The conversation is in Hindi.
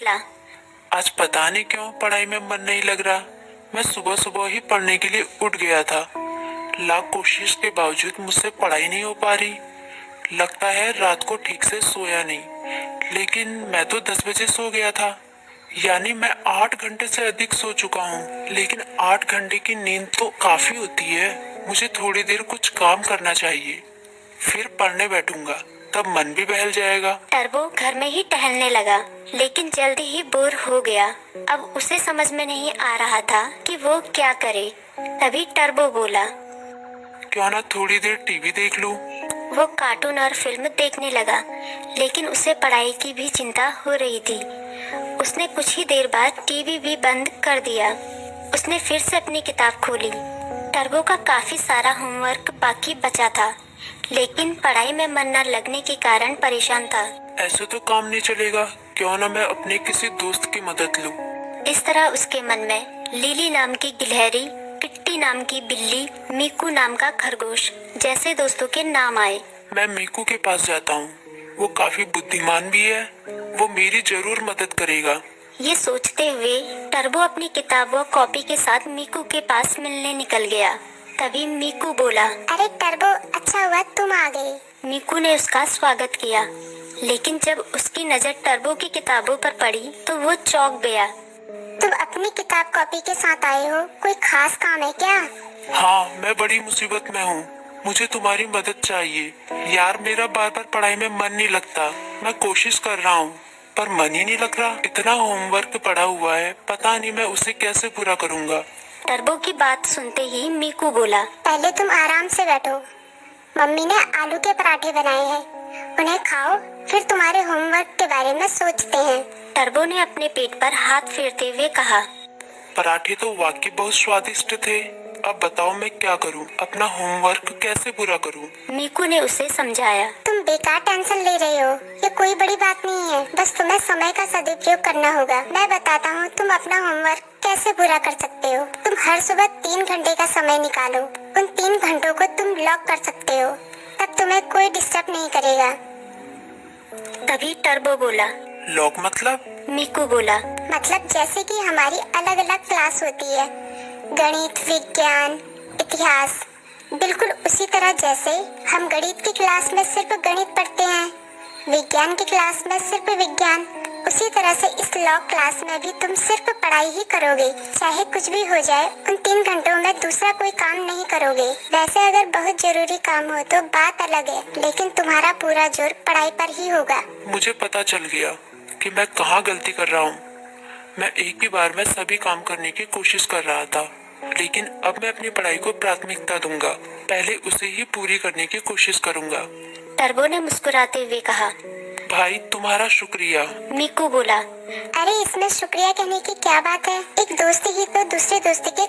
ला। आज पता नहीं क्यों पढ़ाई में मन नहीं लग रहा। मैं सुबह सुबह ही पढ़ने के लिए उठ गया था। लाख कोशिश के बावजूद मुझसे पढ़ाई नहीं हो पा रही। लगता है रात को ठीक से सोया नहीं। लेकिन मैं तो 10 बजे सो गया था। यानी मैं 8 घंटे से अधिक सो चुका हूँ। लेकिन 8 घंटे की नींद तो काफी होती है। मुझे थोड़ी देर कुछ काम करना चाहिए, फिर पढ़ने बैठूंगा, तब मन भी बहल जाएगा। टर्बो घर में ही टहलने लगा, लेकिन जल्दी ही बोर हो गया। अब उसे समझ में नहीं आ रहा था कि वो क्या करे। तभी टर्बो बोला, क्यों ना थोड़ी देर टीवी देख लूं। वो कार्टून और फिल्म देखने लगा, लेकिन उसे पढ़ाई की भी चिंता हो रही थी। उसने कुछ ही देर बाद टीवी भी बंद कर दिया। उसने फिर से अपनी किताब खोली। टर्बो का काफी सारा होमवर्क बाकी बचा था, लेकिन पढ़ाई में मन न लगने के कारण परेशान था। ऐसे तो काम नहीं चलेगा। क्यों ना मैं अपने किसी दोस्त की मदद लूं। इस तरह उसके मन में लिली नाम की गिलहरी, किट्टी नाम की बिल्ली, मीकू नाम का खरगोश जैसे दोस्तों के नाम आए। मैं मीकू के पास जाता हूँ। वो काफी बुद्धिमान भी है। वो मेरी जरूर मदद करेगा। ये सोचते हुए टर्बो अपनी किताब व कॉपी के साथ मीकू के पास मिलने निकल गया। तभी मीकू बोला, अरे टर्बो, अच्छा हुआ तुम आ गए। मीकू ने उसका स्वागत किया, लेकिन जब उसकी नजर टर्बो की किताबों पर पड़ी तो वो चौंक गया। तुम अपनी किताब कॉपी के साथ आए हो, कोई खास काम है क्या? हाँ, मैं बड़ी मुसीबत में हूँ। मुझे तुम्हारी मदद चाहिए। यार, मेरा बार बार पढ़ाई में मन नहीं लगता। मैं कोशिश कर रहा हूँ, पर मन ही नहीं लग रहा। इतना होमवर्क पड़ा हुआ है, पता नहीं मैं उसे कैसे पूरा करूँगा। टर्बो की बात सुनते ही मीकू बोला, पहले तुम आराम से बैठो। मम्मी ने आलू के पराठे बनाए हैं, उन्हें खाओ, फिर तुम्हारे होमवर्क के बारे में सोचते हैं। टर्बो ने अपने पेट पर हाथ फेरते हुए कहा, पराठे तो वाकई बहुत स्वादिष्ट थे। अब बताओ मैं क्या करूं? अपना होमवर्क कैसे पूरा करूं? मीकू ने उसे समझाया। तुम बेकार टेंशन ले रहे हो, ये कोई बड़ी बात नहीं है। बस तुम्हें समय का सदुपयोग करना होगा। मैं बताता हूँ तुम अपना होमवर्क कैसे पूरा कर सकते हो। तुम हर सुबह 3 घंटे का समय निकालो। उन 3 घंटों को तुम लॉक कर सकते हो, तब तुम्हें कोई डिस्टर्ब नहीं करेगा। तभी टर्बो बोला, लॉक मतलब? मीकू बोला, मतलब जैसे कि हमारी अलग अलग क्लास होती है, गणित, विज्ञान, इतिहास, बिल्कुल उसी तरह जैसे हम गणित की क्लास में सिर्फ गणित पढ़ते हैं, विज्ञान की क्लास में सिर्फ विज्ञान, उसी तरह से इस लॉ क्लास में भी तुम सिर्फ पढ़ाई ही करोगे। चाहे कुछ भी हो जाए, उन 3 घंटों में दूसरा कोई काम नहीं करोगे। वैसे अगर बहुत जरूरी काम हो तो बात अलग है, लेकिन तुम्हारा पूरा जोर पढ़ाई पर ही होगा। मुझे पता चल गया कि मैं कहाँ गलती कर रहा हूँ। मैं एक ही बार में सभी काम करने की कोशिश कर रहा था, लेकिन अब मैं अपनी पढ़ाई को प्राथमिकता दूंगा। पहले उसे ही पूरी करने की कोशिश करूंगा। टर्बो ने मुस्कुराते हुए कहा, भाई, तुम्हारा शुक्रिया। मीकू बोला, अरे इसमें शुक्रिया कहने की क्या बात है। एक दोस्त ही तो दूसरे दोस्त के